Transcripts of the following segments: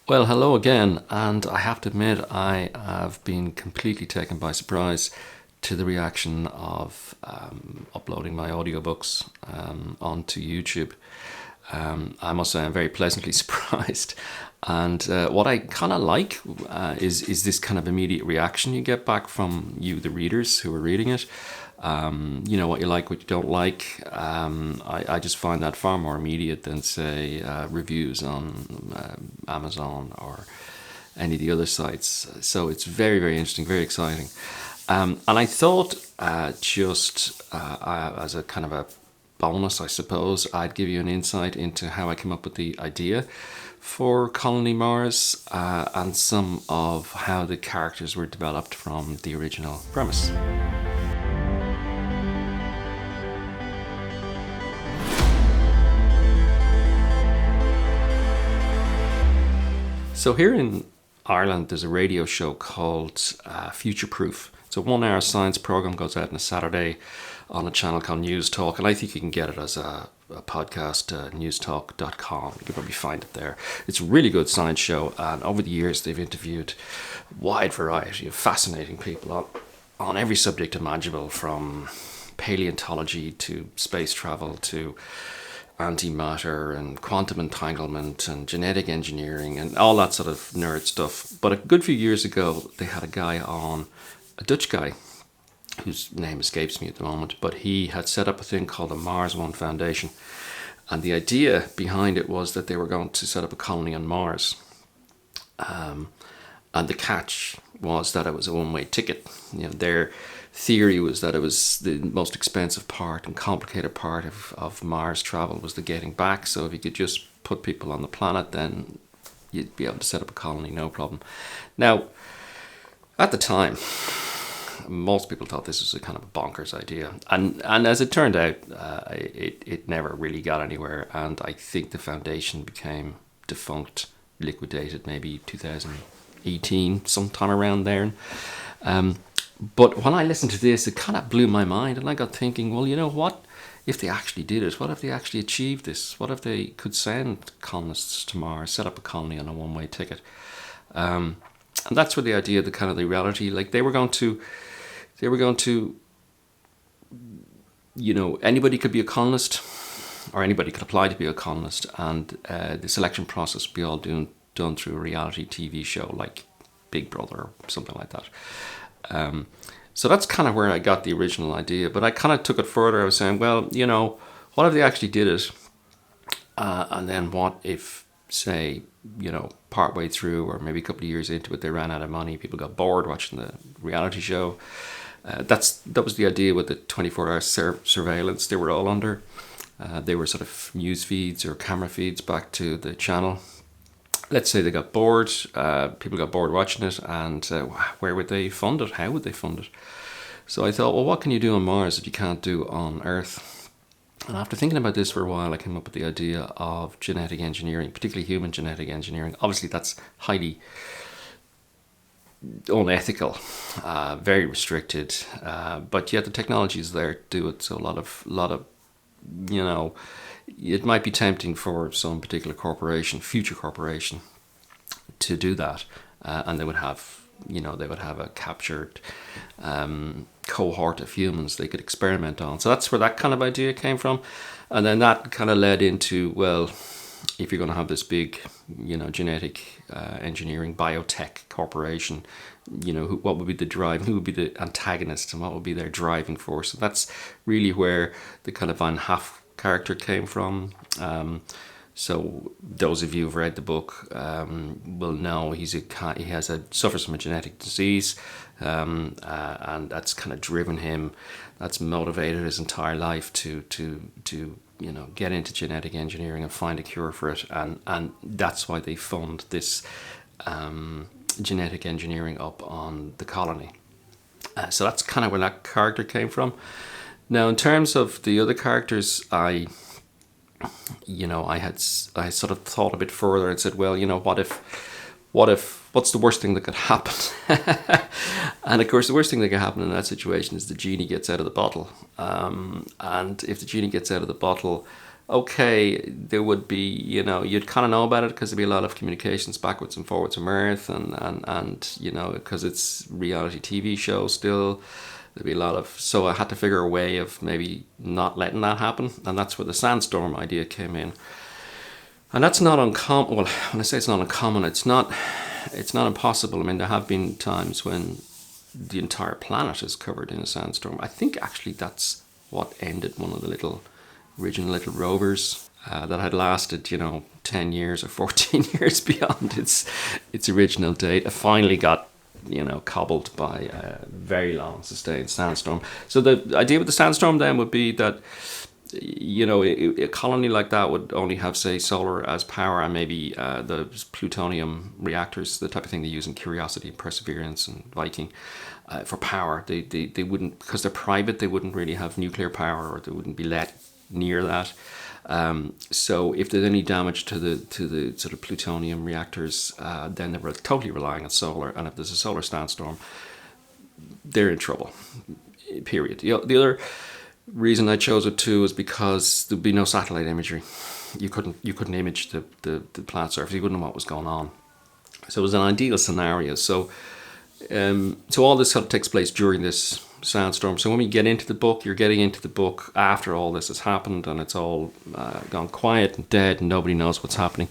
Well, hello again, and I have to admit I have been completely taken by surprise to the reaction of uploading my audiobooks onto YouTube. I must say I'm very pleasantly surprised, and what I kind of like is this kind of immediate reaction you get back from you, the readers who are reading it. What you like, what you don't like. I just find that far more immediate than, say, reviews on Amazon or any of the other sites. So it's very, very interesting, very exciting. And I thought, as a kind of a bonus, I suppose, I'd give you an insight into how I came up with the idea for Colony Mars and some of how the characters were developed from the original premise. So here in Ireland, there's a radio show called Future Proof. It's a 1 hour science program, goes out on a Saturday on a channel called News Talk, and I think you can get it as a podcast, newstalk.com. You can probably find it there. It's a really good science show, and over the years they've interviewed a wide variety of fascinating people on every subject imaginable, from paleontology to space travel to antimatter and quantum entanglement and genetic engineering and all that sort of nerd stuff. But a good few years ago, they had a guy on, a Dutch guy, whose name escapes me at the moment, but he had set up a thing called the Mars One Foundation. And the idea behind it was that they were going to set up a colony on Mars. And the catch was that it was a one-way ticket. Their theory was that it was the most expensive part and complicated part of Mars travel was the getting back. So if you could just put people on the planet, then you'd be able to set up a colony, no problem. Now, at the time, most people thought this was a kind of a bonkers idea, and as it turned out, it never really got anywhere. And I think the foundation became defunct, liquidated, maybe 2018, sometime around there. But when I listened to this, it kind of blew my mind, and I got thinking, well, you know what? If they actually did it, what if they actually achieved this? What if they could send colonists to Mars, set up a colony on a one-way ticket? And that's where the idea, the kind of the reality, like they were going to, anybody could be a colonist, or anybody could apply to be a colonist, and the selection process would be all done through a reality TV show like Big Brother or something like that. So that's kind of where I got the original idea, but I kind of took it further. I was saying, well, what if they actually did it? And then what if, say, partway through or maybe a couple of years into it, they ran out of money, people got bored watching the reality show. That was the idea with the 24-hour surveillance they were all under. They were sort of news feeds or camera feeds back to the channel. Let's say they got bored, people got bored watching it, and where would they fund it? How would they fund it? So I thought, well, what can you do on Mars that you can't do on Earth? And after thinking about this for a while, I came up with the idea of genetic engineering, particularly human genetic engineering. Obviously, that's highly unethical, very restricted, but yet the technology is there to do it. So a lot of it might be tempting for some particular corporation, future corporation, to do that, and they would have a captured cohort of humans they could experiment on. So that's where that kind of idea came from, and then that kind of led into, well, if you're going to have this big, genetic engineering biotech corporation, what would be the drive? Who would be the antagonist, and what would be their driving force? And that's really where the kind of Van Haff character came from. So those of you who've read the book will know he suffers from a genetic disease, and that's kind of driven him. That's motivated his entire life to get into genetic engineering and find a cure for it, and that's why they fund this genetic engineering up on the colony. So that's kind of where that character came from. Now, in terms of the other characters, I sort of thought a bit further and said, well, what's the worst thing that could happen? And of course, the worst thing that could happen in that situation is the genie gets out of the bottle. And if the genie gets out of the bottle, okay, there would be, you'd kind of know about it because there'd be a lot of communications backwards and forwards from Earth, and because it's reality TV show still, there'd be a lot of. So I had to figure a way of maybe not letting that happen, and that's where the Sandstorm idea came in. And that's not uncommon. Well, when I say it's not uncommon, it's not impossible. I mean, there have been times when the entire planet is covered in a sandstorm. I think actually that's what ended one of the original little rovers that had lasted, 10 years or 14 years beyond its original date. It finally got, cobbled by a very long sustained sandstorm. So the idea with the sandstorm then would be that, a colony like that would only have, say, solar as power, and maybe the plutonium reactors, the type of thing they use in Curiosity, Perseverance, and Viking, for power. They wouldn't, because they're private, they wouldn't really have nuclear power, or they wouldn't be let near that. So if there's any damage to the sort of plutonium reactors, then they're totally relying on solar. And if there's a solar sandstorm, they're in trouble. Period. The other reason I chose it too is because there'd be no satellite imagery. You couldn't image the planet surface. You wouldn't know what was going on. So it was an ideal scenario. So all this sort of takes place during this sandstorm. So when we get into the book, you're getting into the book after all this has happened, and it's all gone quiet and dead, and nobody knows what's happening.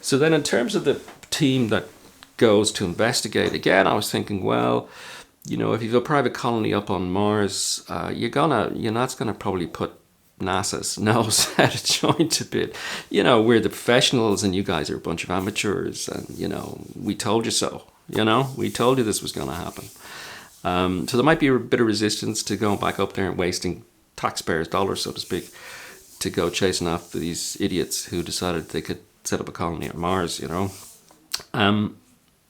So then, in terms of the team that goes to investigate, again, I was thinking, well, if you've a private colony up on Mars, it's gonna probably put NASA's nose out of joint a bit. We're the professionals, and you guys are a bunch of amateurs, and we told you so. We told you this was going to happen. So there might be a bit of resistance to going back up there and wasting taxpayers' dollars, so to speak, to go chasing after these idiots who decided they could set up a colony on Mars.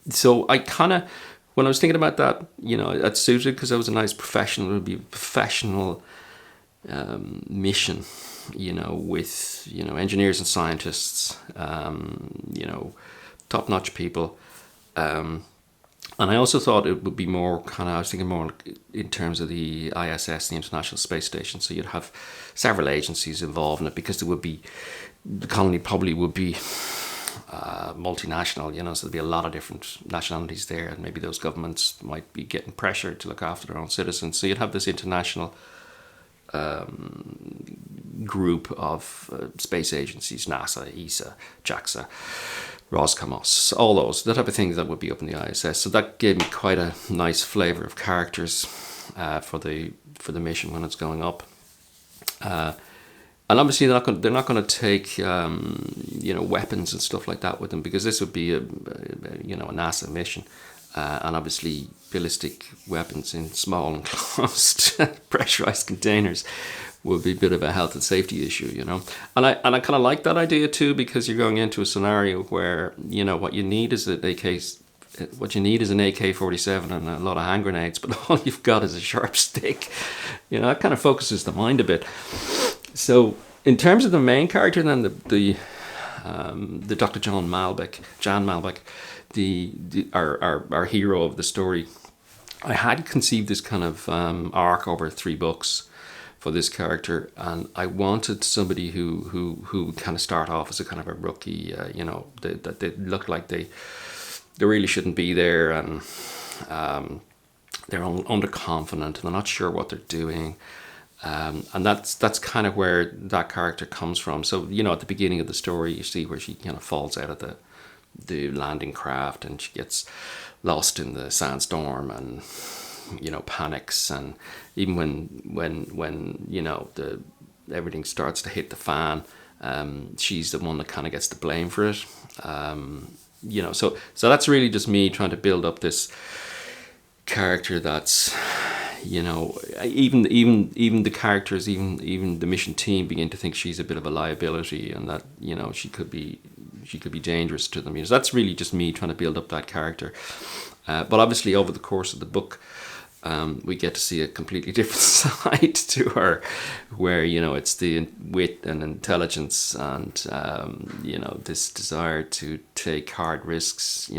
So I kind of, when I was thinking about that, it suited because I was a nice professional. It would be a professional mission, with engineers and scientists, top-notch people. And I also thought it would be more I was thinking more in terms of the ISS, the International Space Station. So you'd have several agencies involved in it, because the colony probably would be multinational, so there'd be a lot of different nationalities there, and maybe those governments might be getting pressure to look after their own citizens. So you'd have this international group of space agencies, NASA, ESA, JAXA, Roscosmos, all those, the type of things that would be up in the ISS. So that gave me quite a nice flavour of characters for the mission when it's going up. And obviously they're not going to take weapons and stuff like that with them, because this would be a NASA mission, and obviously ballistic weapons in small enclosed pressurized containers would be a bit of a health and safety issue, And I kind of like that idea too, because you're going into a scenario where what you need is an AK-47 and a lot of hand grenades, but all you've got is a sharp stick. That kind of focuses the mind a bit. So in terms of the main character, then the Dr. Jan Malbec, our hero of the story, I had conceived this kind of arc over 3 books for this character, and I wanted somebody who kind of start off as a kind of a rookie, that they look like they really shouldn't be there, and they're underconfident and they're not sure what they're doing. And that's kind of where that character comes from. So, at the beginning of the story, you see where she falls out of the landing craft, and she gets lost in the sandstorm and, panics. And even when everything starts to hit the fan, she's the one that kind of gets the blame for it. So that's really just me trying to build up this character that's, even the characters, even the mission team begin to think she's a bit of a liability, and that she could be dangerous to them. So that's really just me trying to build up that character. But obviously over the course of the book, we get to see a completely different side to her, where it's the wit and intelligence and this desire to take hard risks,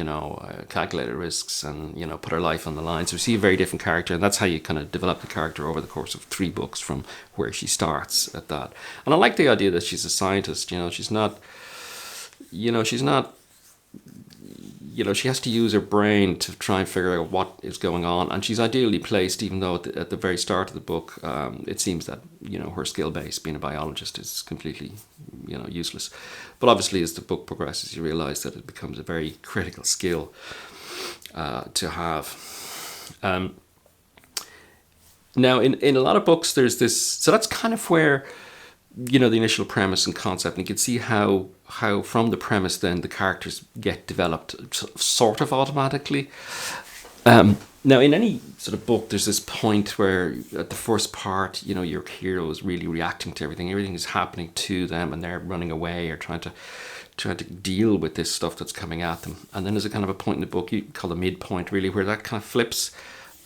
calculated risks, and put her life on the line. So we see a very different character, and that's how you kind of develop the character over the course of 3 books from where she starts at that. And I like the idea that she's a scientist. She's not. She's not. She has to use her brain to try and figure out what is going on, and she's ideally placed, even though at the very start of the book, it seems that her skill base, being a biologist, is completely useless. But obviously, as the book progresses, you realise that it becomes a very critical skill to have. Now, in a lot of books, there's this. So that's kind of where the initial premise and concept, and you can see how from the premise then the characters get developed sort of automatically. Now, in any sort of book, there's this point where at the first part, your hero is really reacting to everything. Everything is happening to them, and they're running away or trying to deal with this stuff that's coming at them. And then there's a kind of a point in the book you call the midpoint, really, where that kind of flips,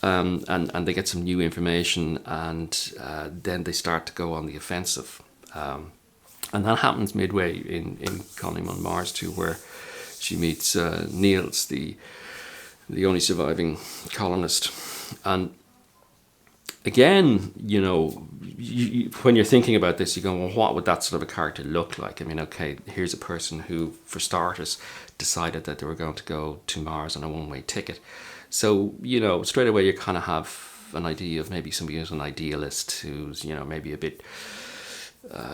and they get some new information, and then they start to go on the offensive. And that happens midway in Colony on Mars too, where she meets Niels, the only surviving colonist. And again, when you're thinking about this, you go, well, what would that sort of a character look like? I mean, okay, here's a person who, for starters, decided that they were going to go to Mars on a one-way ticket. So, straight away you kind of have an idea of maybe somebody who's an idealist, who's, maybe a bit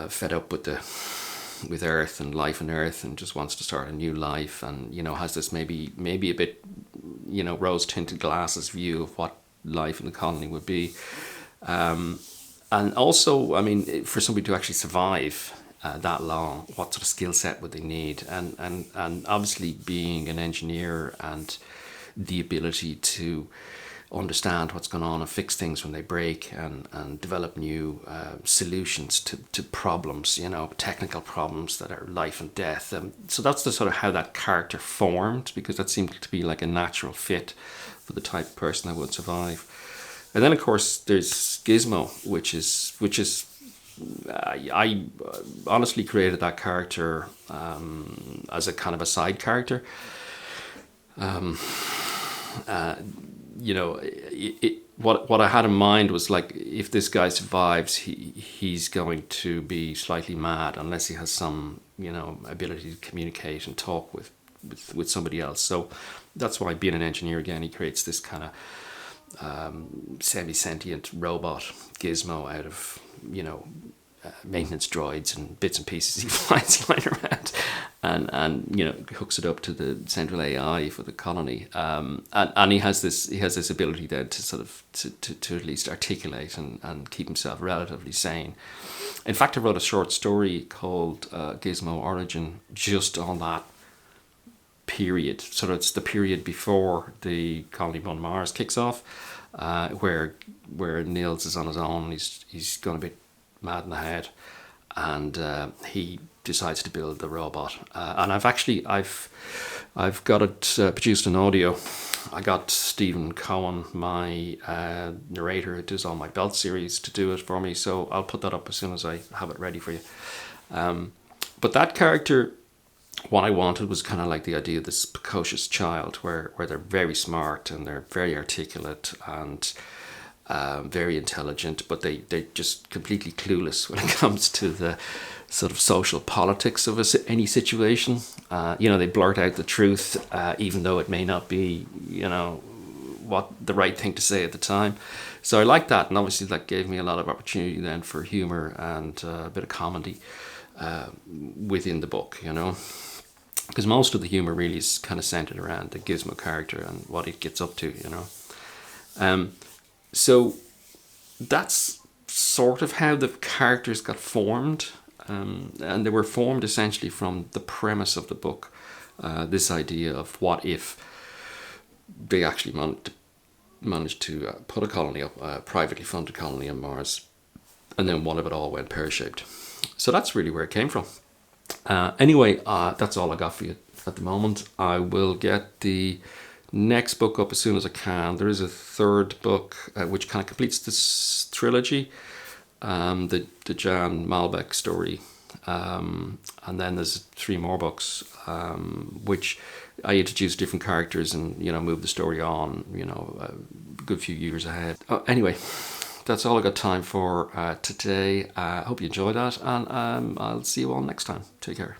fed up with Earth and life on Earth, and just wants to start a new life, and has this maybe a bit rose tinted glasses view of what life in the colony would be, and also, I mean, for somebody to actually survive that long, what sort of skill set would they need, and obviously being an engineer and the ability to understand what's going on and fix things when they break, and develop new solutions to problems, technical problems that are life and death. So that's the sort of how that character formed, because that seemed to be like a natural fit for the type of person that would survive. And then of course there's Gizmo, which is I honestly created that character as a kind of a side character. What I had in mind was, like, if this guy survives, he's going to be slightly mad unless he has some ability to communicate and talk with somebody else. So that's why, being an engineer again, he creates this kind of semi-sentient robot Gizmo out of maintenance droids and bits and pieces he finds lying around, and hooks it up to the central AI for the colony, and he has this ability then to sort of to at least articulate and keep himself relatively sane. In fact, I wrote a short story called Gizmo Origin just on that period. So it's the period before the colony on Mars kicks off, where Niels is on his own. He's gone a bit mad in the head, and he decides to build the robot. And I've got it produced in audio. I got Stephen Cohen, my narrator who does all my Belt series, to do it for me. So I'll put that up as soon as I have it ready for you. But that character, what I wanted was kind of like the idea of this precocious child, where they're very smart and they're very articulate and very intelligent, but they're just completely clueless when it comes to the sort of social politics of any situation. They blurt out the truth, even though it may not be, what the right thing to say at the time. So I like that, and obviously that gave me a lot of opportunity then for humor and a bit of comedy within the book, because most of the humor really is kind of centered around the Gizmo character and what he gets up to, So that's sort of how the characters got formed, and they were formed essentially from the premise of the book, this idea of what if they actually managed to put a colony up, a privately funded colony on Mars, and then what if it all went pear-shaped. So that's really where it came from. Anyway, that's all I got for you at the moment. I will get the Next book up as soon as I can. There is a third book which kind of completes this trilogy, the Jan Malbec story. And then there's 3 more books, which I introduce different characters and, move the story on, a good few years ahead. Anyway, that's all I got time for today. I hope you enjoyed that, and I'll see you all next time. Take care.